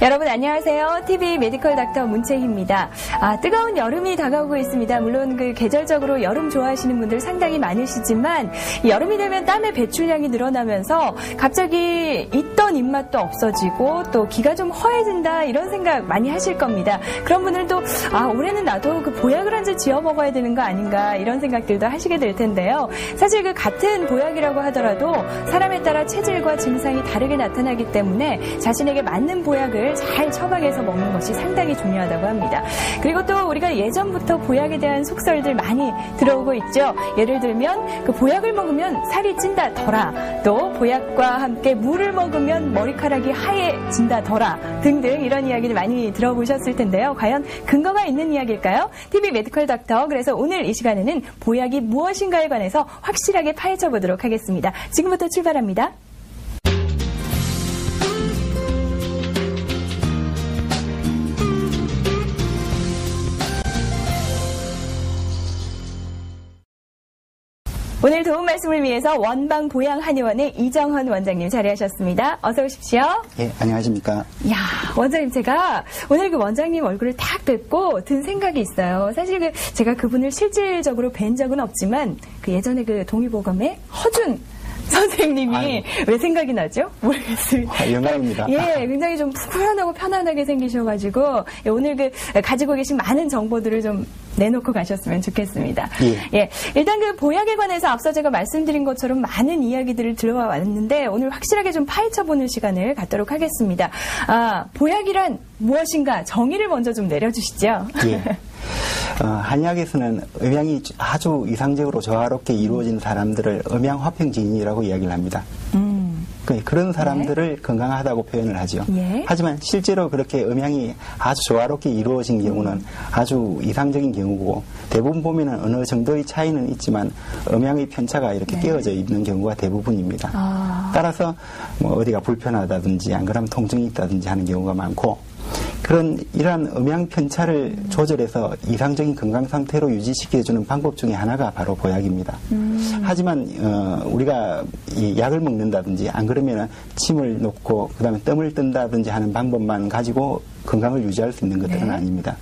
여러분 안녕하세요. TV 메디컬 닥터 문채희입니다. 뜨거운 여름이 다가오고 있습니다. 물론 그 계절적으로 여름 좋아하시는 분들 상당히 많으시지만 여름이 되면 땀의 배출량이 늘어나면서 갑자기 있던 입맛도 없어지고 또 기가 좀 허해진다 이런 생각 많이 하실 겁니다. 그런 분들도 올해는 나도 그 보약을 한 줄 지어 먹어야 되는 거 아닌가 이런 생각들도 하시게 될 텐데요. 사실 그 같은 보약이라고 하더라도 사람에 따라 체질과 증상이 다르게 나타나기 때문에 자신에게 맞는 보약을 잘 처방해서 먹는 것이 상당히 중요하다고 합니다. 그리고 또 우리가 예전부터 보약에 대한 속설들 많이 들어오고 있죠. 예를 들면 그 보약을 먹으면 살이 찐다 더라, 또 보약과 함께 물을 먹으면 머리카락이 하얘진다 더라 등등 이런 이야기를 많이 들어보셨을 텐데요. 과연 근거가 있는 이야기일까요? TV 메디컬 닥터, 그래서 오늘 이 시간에는 보약이 무엇인가에 관해서 확실하게 파헤쳐 보도록 하겠습니다. 지금부터 출발합니다. 오늘 도움 말씀을 위해서 원방보양한의원의 이정헌 원장님 자리하셨습니다. 어서 오십시오. 예, 안녕하십니까. 이야, 원장님, 제가 오늘 그 원장님 얼굴을 딱 뵙고 든 생각이 있어요. 사실 제가 그분을 실질적으로 뵌 적은 없지만 그 예전에 그 동의보감의 허준 선생님이 왜 생각이 나죠? 모르겠습니다. 영광입니다. 예, 굉장히 좀 푸근하고 편안하게 생기셔가지고 오늘 가지고 계신 많은 정보들을 좀 내놓고 가셨으면 좋겠습니다. 예, 일단 그 보약에 관해서 앞서 제가 말씀드린 것처럼 많은 이야기들을 들어와 왔는데 오늘 확실하게 좀 파헤쳐보는 시간을 갖도록 하겠습니다. 보약이란 무엇인가 정의를 먼저 좀 내려주시죠. 예. 한의학에서는 음양이 아주 이상적으로 조화롭게 이루어진 사람들을 음양화평증인이라고 이야기를 합니다. 그런 사람들을 건강하다고 표현을 하죠. 하지만 실제로 그렇게 음양이 아주 조화롭게 이루어진 경우는 아주 이상적인 경우고, 대부분 보면은 어느 정도의 차이는 있지만 음양의 편차가 이렇게 깨어져 있는 경우가 대부분입니다. 따라서 뭐 어디가 불편하다든지 안 그러면 통증이 있다든지 하는 경우가 많고, 이러한 음양 편차를 조절해서 이상적인 건강 상태로 유지시켜주는 방법 중에 하나가 바로 보약입니다. 하지만 우리가 이 약을 먹는다든지 안 그러면 침을 놓고 그다음에 뜸을 뜬다든지 하는 방법만 가지고 건강을 유지할 수 있는 것들은 아닙니다.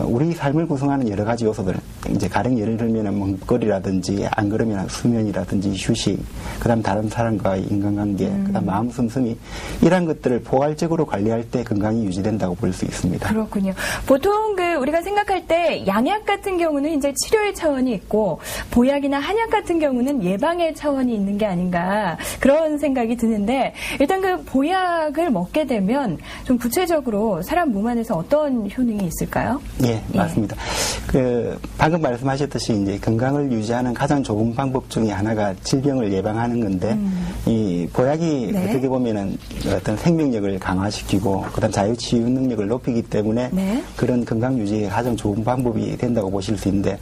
우리 삶을 구성하는 여러 가지 요소들, 이제 가령 예를 들면 먹거리라든지 안 그러면 수면이라든지 휴식, 그다음 다른 사람과의 인간관계, 그다음 마음 씀씀이, 이러한 것들을 포괄적으로 관리할 때 건강이 유지된다고 볼 수 있습니다. 그렇군요. 보통 우리가 생각할 때 양약 같은 경우는 이제 치료의 차원이 있고 보약이나 한약 같은 경우는 예방의 차원이 있는 게 아닌가 그런 생각이 드는데, 일단 그 보약을 먹게 되면 좀 구체적으로 사람 몸 안에서 어떤 효능이 있을까요? 예, 맞습니다. 방금 말씀하셨듯이 이제 건강을 유지하는 가장 좋은 방법 중에 하나가 질병을 예방하는 건데, 이 보약이 어떻게 보면은 어떤 생명력을 강화시키고 그다음 자유치유 능력을 높이기 때문에 그런 건강 유지에 가장 좋은 방법이 된다고 보실 수 있는데,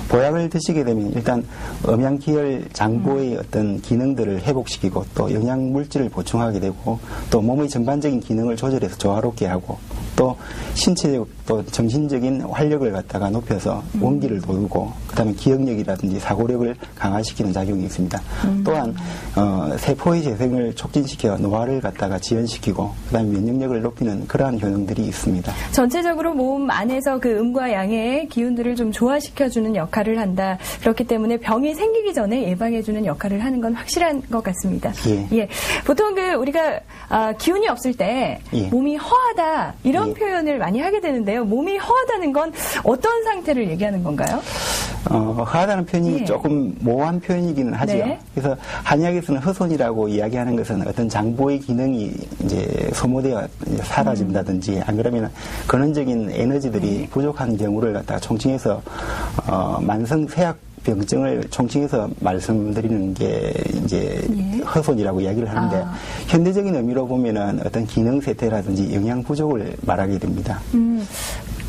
보약을 드시게 되면 일단 음양기혈 장보의 어떤 기능들을 회복시키고 또 영양 물질을 보충하게 되고 또 몸의 전반적인 기능을 조절해서 조화롭게 하고 또 신체적 또 정신적인 활력을 갖다가 높여서 원기를 돋우고 그다음에 기억력이라든지 사고력을 강화시키는 작용이 있습니다. 또한 세포의 재생을 촉진시켜 노화를 갖다가 지연시키고 그다음에 면역력을 높이는 그러한 효능들이 있습니다. 전체적으로 몸 안에서 그 음과 양의 기운들을 좀 조화시켜주는 역할을 한다. 그렇기 때문에 병이 생기기 전에 예방해주는 역할을 하는 건 확실한 것 같습니다. 예. 보통 우리가 기운이 없을 때 몸이 허하다 이런 표현을 많이 하게 되는데요. 몸이 허하다는 건 어떤 상태를 얘기하는 건가요? 허하다는 표현이 조금 모호한 표현이기는 하죠. 그래서 한의학에서는 허손이라고 이야기하는 것은 어떤 장보의 기능이 이제 소모되어 사라진다든지 안 그러면 근원적인 에너지들이 부족한 경우를 갖다가 총칭해서 만성 병증을 총칭해서 말씀드리는 게 이제 허손이라고 이야기를 하는데, 현대적인 의미로 보면은 어떤 기능 쇠퇴라든지 영양 부족을 말하게 됩니다.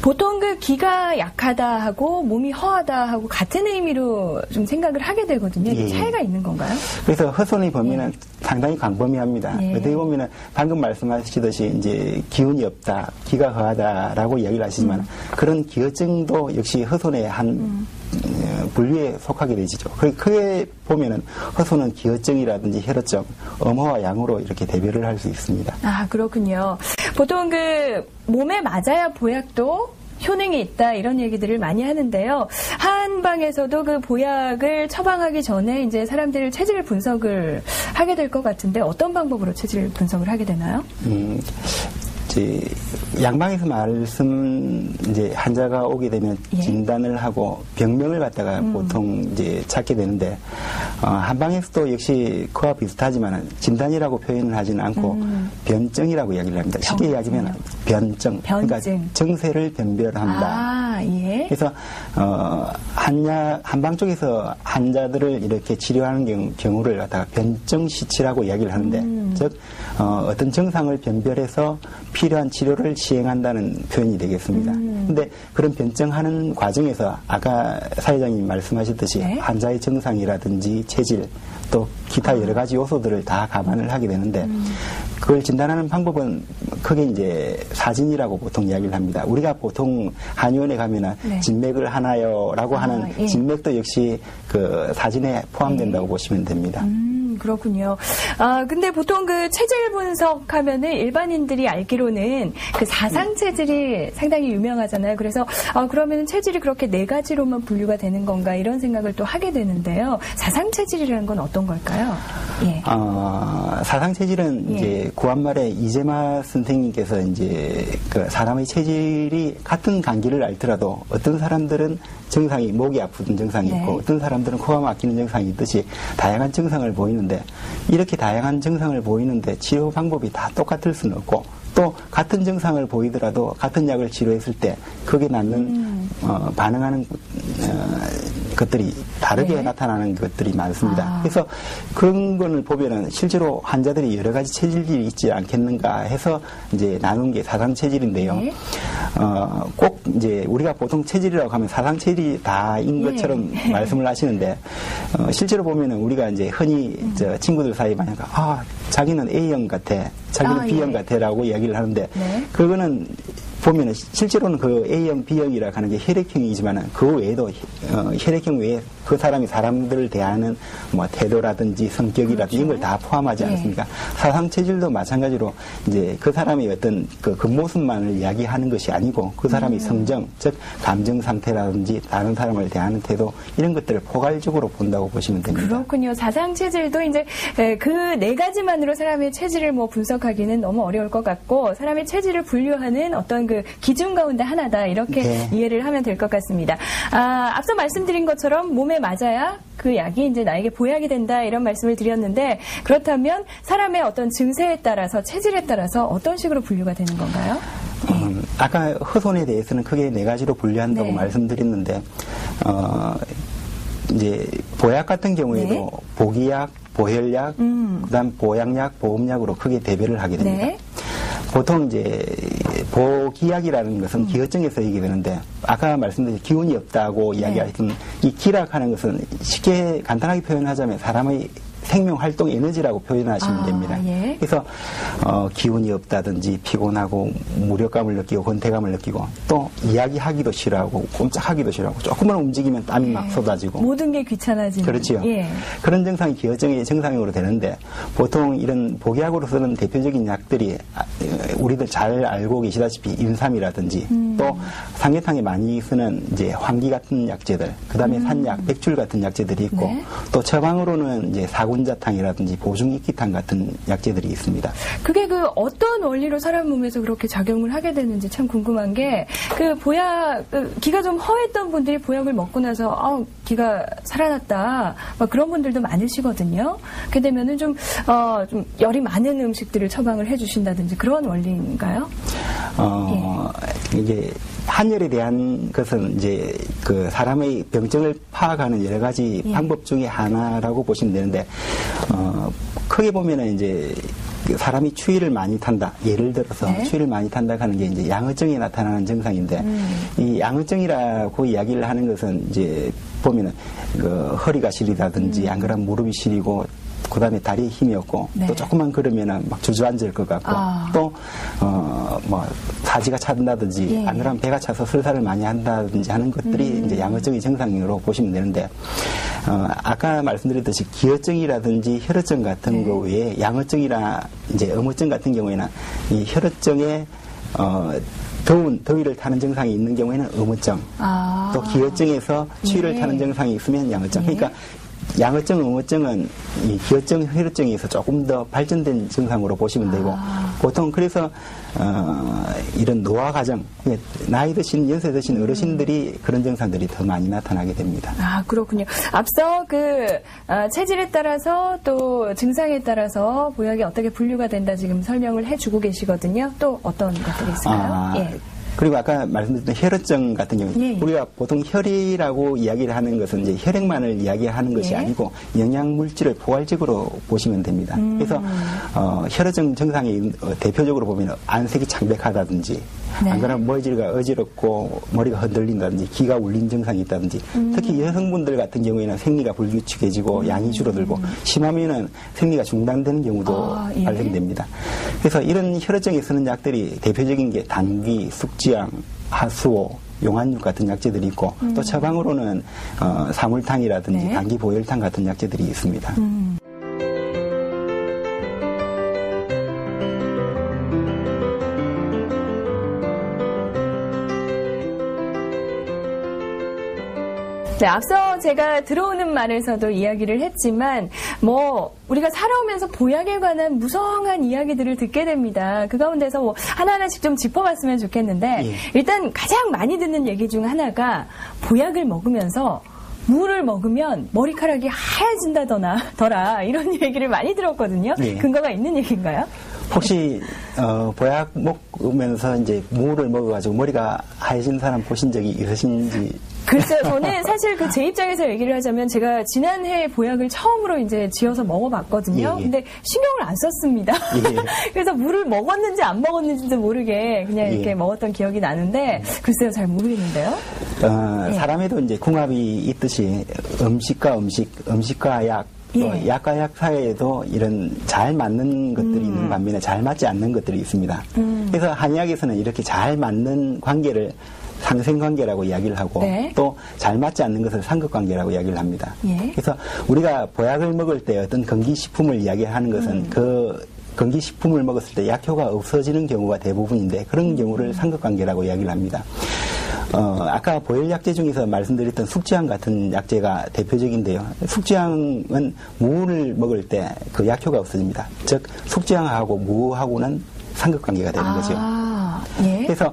보통 기가 약하다 하고 몸이 허하다 하고 같은 의미로 좀 생각을 하게 되거든요. 차이가 있는 건가요? 그래서 허손의 범위는 상당히 광범위합니다. 어떻게 보면은 방금 말씀하시듯이 이제 기운이 없다, 기가 허하다라고 이야기를 하시지만 그런 기어증도 역시 허손의 한 분류에 속하게 되지죠. 크게 보면은 허소는 기어증이라든지 혈어증, 음호와 양으로 이렇게 대별을 할 수 있습니다. 아, 그렇군요. 보통 몸에 맞아야 보약도 효능이 있다 이런 얘기들을 많이 하는데요. 한방에서도 그 보약을 처방하기 전에 이제 사람들 체질 분석을 하게 될 것 같은데 어떤 방법으로 체질 분석을 하게 되나요? 양방에서 이제 환자가 오게 되면 진단을 하고 병명을 갖다가 보통 이제 찾게 되는데, 한방에서도 역시 그와 비슷하지만 진단이라고 표현을 하지는 않고 변증이라고 이야기를 합니다. 쉽게 이야기하면 변증. 그러니까 증세를 변별한다. 아, 예. 그래서, 한방 쪽에서 환자들을 이렇게 치료하는 경우를 갖다가 변증시치라고 이야기를 하는데, 즉, 어떤 증상을 변별해서 필요한 치료를 시행한다는 표현이 되겠습니다. 근데 그런 변증하는 과정에서 아까 사회자님 말씀하셨듯이 환자의 증상이라든지 체질 또 기타 여러 가지 요소들을 다 감안을 하게 되는데 그걸 진단하는 방법은 크게 이제 사진이라고 보통 이야기를 합니다. 우리가 보통 한의원에 가면은 진맥을 하나요라고 하는 진맥도 역시 그 사진에 포함된다고 보시면 됩니다. 그렇군요. 근데 보통 그 체질 분석하면은 일반인들이 알기로는 그 사상 체질이 상당히 유명하잖아요. 그래서 그러면은 체질이 그렇게 4가지로만 분류가 되는 건가 이런 생각을 또 하게 되는데요. 사상 체질이라는 건 어떤 걸까요? 예. 사상 체질은 이제 구한말에 이재마 선생님께서 이제 그 사람의 체질이 같은 감기를 앓더라도 어떤 사람들은 증상이 목이 아픈 증상이 있고 어떤 사람들은 코가 막히는 증상이 있듯이 다양한 증상을 보이는데 이렇게 다양한 증상을 보이는데 치료 방법이 다 똑같을 수는 없고 또 같은 증상을 보이더라도 같은 약을 치료했을 때 거기에 낳는 반응하는 것들이 다르게 나타나는 것들이 많습니다. 그래서 그런 거를 보면은 실제로 환자들이 여러 가지 체질이 있지 않겠는가 해서 이제 나눈 게 사상 체질인데요. 꼭 이제 우리가 보통 체질이라고 하면 사상 체질이 다인 것처럼 말씀을 하시는데 실제로 보면은 우리가 이제 흔히 친구들 사이에 만약 자기는 A형 같아, 자기는 B형 같아라고 이야기를 하는데 그거는 보면은 실제로는 그 A형, B형이라고 하는 게 혈액형이지만은 그 외에도 혈액형 외에 그 사람이 사람들을 대하는 뭐 태도라든지 성격이라든지 이런 걸 다 포함하지 않습니까? 사상 체질도 마찬가지로 이제 그 사람의 어떤 그 겉모습만을 이야기하는 것이 아니고 그 사람의 성정, 즉 감정 상태라든지 다른 사람을 대하는 태도 이런 것들을 포괄적으로 본다고 보시면 됩니다. 그렇군요. 사상 체질도 이제 그 4가지만으로 사람의 체질을 뭐 분석하기는 너무 어려울 것 같고 사람의 체질을 분류하는 어떤 그 기준 가운데 하나다 이렇게 이해를 하면 될 것 같습니다. 앞서 말씀드린 것처럼 몸에 맞아야 그 약이 이제 나에게 보약이 된다 이런 말씀을 드렸는데 그렇다면 사람의 어떤 증세에 따라서 체질에 따라서 어떤 식으로 분류가 되는 건가요? 아까 허손에 대해서는 크게 4가지로 분류한다고 말씀드렸는데 이제 보약 같은 경우에도 보기약, 보혈약, 그다음 보양약, 보험약으로 크게 대별을 하게 됩니다. 보통 이제 보기약이라는 것은 기어증에서 얘기 되는데 아까 말씀드린 기운이 없다고 이야기하신 이 기락하는 것은 쉽게 간단하게 표현하자면 사람의 생명 활동 에너지라고 표현하시면 됩니다. 그래서 기운이 없다든지 피곤하고 무력감을 느끼고 권태감을 느끼고 또 이야기하기도 싫어하고 꼼짝하기도 싫어하고 조금만 움직이면 땀이 막 쏟아지고 모든 게 귀찮아지는 그렇지요. 그런 증상이 기어증의 증상으로 되는데 보통 이런 보기약으로 쓰는 대표적인 약들이 우리들 잘 알고 계시다시피 인삼이라든지 또 삼계탕에 많이 쓰는 이제 황기 같은 약재들 그다음에 산약, 백출 같은 약재들이 있고 또 처방으로는 이제 사군자탕이라든지 보중익기탕 같은 약재들이 있습니다. 그게 그 어떤 원리로 사람 몸에서 그렇게 작용을 하게 되는지 참 궁금한 게 그 보약 기가 좀 허했던 분들이 보약을 먹고 나서 기가 살아났다 막 그런 분들도 많으시거든요. 그렇게 되면은 좀 열이 많은 음식들을 처방을 해주신다든지 그런 원리인가요? 이게 한열에 대한 것은 이제 그 사람의 병증을 파악하는 여러 가지 방법 중에 하나라고 보시면 되는데 크게 보면은 이제 사람이 추위를 많이 탄다. 예를 들어서 추위를 많이 탄다 하는 게 이제 양어증이 나타나는 증상인데 이 양어증이라고 이야기를 하는 것은 이제 보면은 그 허리가 시리다든지 안 그러면 무릎이 시리고 그 다음에 다리에 힘이 없고 또 조금만 걸으면은 막 주저앉을 것 같고 또 뭐 사지가 찬다든지 예. 안 그러면 배가 차서 설사를 많이 한다든지 하는 것들이 이제 양어증의 증상으로 보시면 되는데 아까 말씀드렸듯이 기어증이라든지 혈어증 같은 거 외에 양어증이나 이제 어무증 같은 경우에는 이 혈어증에 더위를 타는 증상이 있는 경우에는 어무증, 또 기어증에서 추위를 네. 타는 증상이 있으면 양어증. 네. 그러니까 양어증, 어무증은 이 기어증, 혈어증에서 조금 더 발전된 증상으로 보시면 되고 보통 그래서 이런 노화 과정, 나이 드신 연세 드신 어르신들이 그런 증상들이 더 많이 나타나게 됩니다. 아, 그렇군요. 앞서 체질에 따라서 또 증상에 따라서 보약이 어떻게 분류가 된다 지금 설명을 해주고 계시거든요. 또 어떤 것들이 있을까요? 예. 그리고 아까 말씀드렸던 혈어증 같은 경우, 예. 우리가 보통 혈이라고 이야기를 하는 것은 이제 혈액만을 이야기하는 것이 예. 아니고 영양 물질을 포괄적으로 보시면 됩니다. 그래서 혈어증 증상이 대표적으로 보면 안색이 창백하다든지, 네. 안 그러면 머리가 어지럽고 머리가 흔들린다든지, 기가 울린 증상이 있다든지, 특히 여성분들 같은 경우에는 생리가 불규칙해지고 양이 줄어들고 심하면은 생리가 중단되는 경우도 예. 발생됩니다. 그래서 이런 혈어증에 쓰는 약들이 대표적인 게 당귀, 숙지향, 하수오, 용안육 같은 약재들이 있고 또 처방으로는 사물탕이라든지 네. 당귀 보혈탕 같은 약재들이 있습니다. 네, 앞서 제가 들어오는 말에서도 이야기를 했지만 우리가 살아오면서 보약에 관한 무성한 이야기들을 듣게 됩니다. 그 가운데서 하나하나씩 좀 짚어봤으면 좋겠는데 예. 일단 가장 많이 듣는 얘기 중 하나가 보약을 먹으면서 무를 먹으면 머리카락이 하얘진다더라 이런 얘기를 많이 들었거든요. 예. 근거가 있는 얘기인가요? 혹시 보약 먹으면서 이제 무를 먹어가지고 머리가 하얘진 사람 보신 적이 있으신지? 글쎄요, 저는 사실 제 입장에서 얘기를 하자면 제가 지난해 보약을 처음으로 이제 지어서 먹어봤거든요. 예. 근데 신경을 안 썼습니다. 예. 그래서 물을 먹었는지 안 먹었는지도 모르게 그냥 이렇게 예. 먹었던 기억이 나는데 글쎄요, 잘 모르겠는데요. 예. 사람에도 이제 궁합이 있듯이 음식과 약, 예. 약과 약 사이에도 이런 잘 맞는 것들이 있는 반면에 잘 맞지 않는 것들이 있습니다. 그래서 한의학에서는 이렇게 잘 맞는 관계를 상생관계라고 이야기를 하고 네. 또 잘 맞지 않는 것을 상극관계라고 이야기를 합니다. 예. 그래서 우리가 보약을 먹을 때 어떤 건기식품을 이야기하는 것은 그 건기식품을 먹었을 때 약효가 없어지는 경우가 대부분인데 그런 경우를 상극관계라고 이야기를 합니다. 아까 보혈약재 중에서 말씀드렸던 숙지향 같은 약재가 대표적인데요. 숙지향은 무를 먹을 때 그 약효가 없어집니다. 즉 숙지향하고 무하고는 상극관계가 되는 거죠. 예. 그래서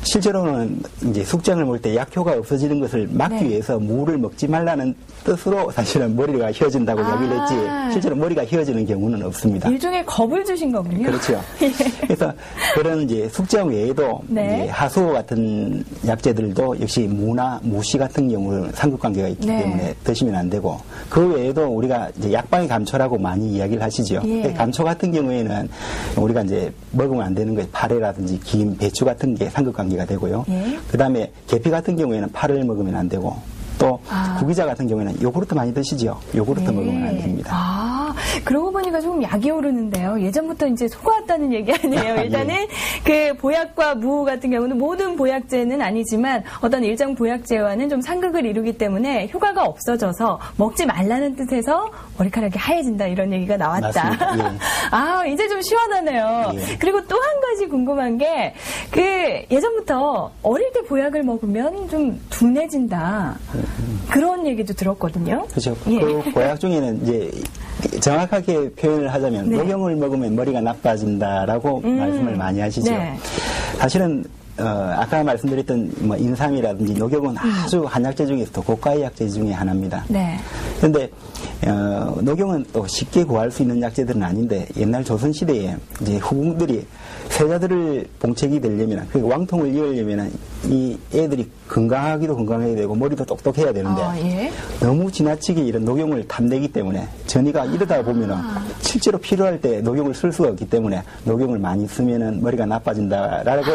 실제로는 이제 숙장을 먹을 때 약효가 없어지는 것을 막기 네. 위해서 무를 먹지 말라는 뜻으로 사실은 머리가 휘어진다고 이야기를 했지 실제로 머리가 휘어지는 경우는 없습니다. 일종의 겁을 주신 거군요. 그렇죠. 예. 그래서 그런 이제 숙장 외에도 네. 이제 하수오 같은 약재들도 역시 무나 무씨 같은 경우는 상극관계가 있기 네. 때문에 드시면 안 되고 그 외에도 우리가 이제 약방의 감초라고 많이 이야기를 하시죠. 예. 감초 같은 경우에는 우리가 이제 먹으면 안 되는 게 파래라든지 김, 배추 같은 게 상극관계가 되고요. 예. 그 다음에 계피 같은 경우에는 파를 먹으면 안 되고 또 구기자 같은 경우에는 요구르트 많이 드시죠. 요구르트 먹으면 안 됩니다. 그러고 보니까 조금 약이 오르는데요. 예전부터 이제 속아왔다는 얘기 아니에요. 일단은 예. 그 보약과 무 같은 경우는 모든 보약제는 아니지만 어떤 일정 보약제와는 좀 상극을 이루기 때문에 효과가 없어져서 먹지 말라는 뜻에서 머리카락이 하얘진다 이런 얘기가 나왔다. 맞습니다. 예. 이제 좀 시원하네요. 예. 그리고 또 한 가지 궁금한 게 예전부터 어릴 때 보약을 먹으면 좀 둔해진다. 그런 얘기도 들었거든요. 그렇죠. 예. 그 보약 중에는 이제 정확하게 표현을 하자면 네. 녹용을 먹으면 머리가 나빠진다라고 말씀을 많이 하시죠. 네. 사실은 아까 말씀드렸던 인삼이라든지 녹용은 아주 한약재 중에서도 고가의 약재 중에 하나입니다. 네. 그런데 녹용은 또 쉽게 구할 수 있는 약재들은 아닌데 옛날 조선시대에 이제 후궁들이 세자들을 봉책이 되려면 그 왕통을 이으려면 이 애들이 건강하기도 건강해야 되고 머리도 똑똑해야 되는데 예. 너무 지나치게 이런 녹용을 탐내기 때문에 전이가 이러다 보면은 실제로 필요할 때 녹용을 쓸 수가 없기 때문에 녹용을 많이 쓰면은 머리가 나빠진다라고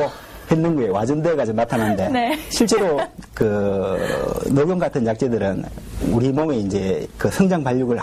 했는 거에 와전되어가지고 나타났는데 네. 실제로 그 녹용 같은 약재들은 우리 몸에 이제 그 성장 발육을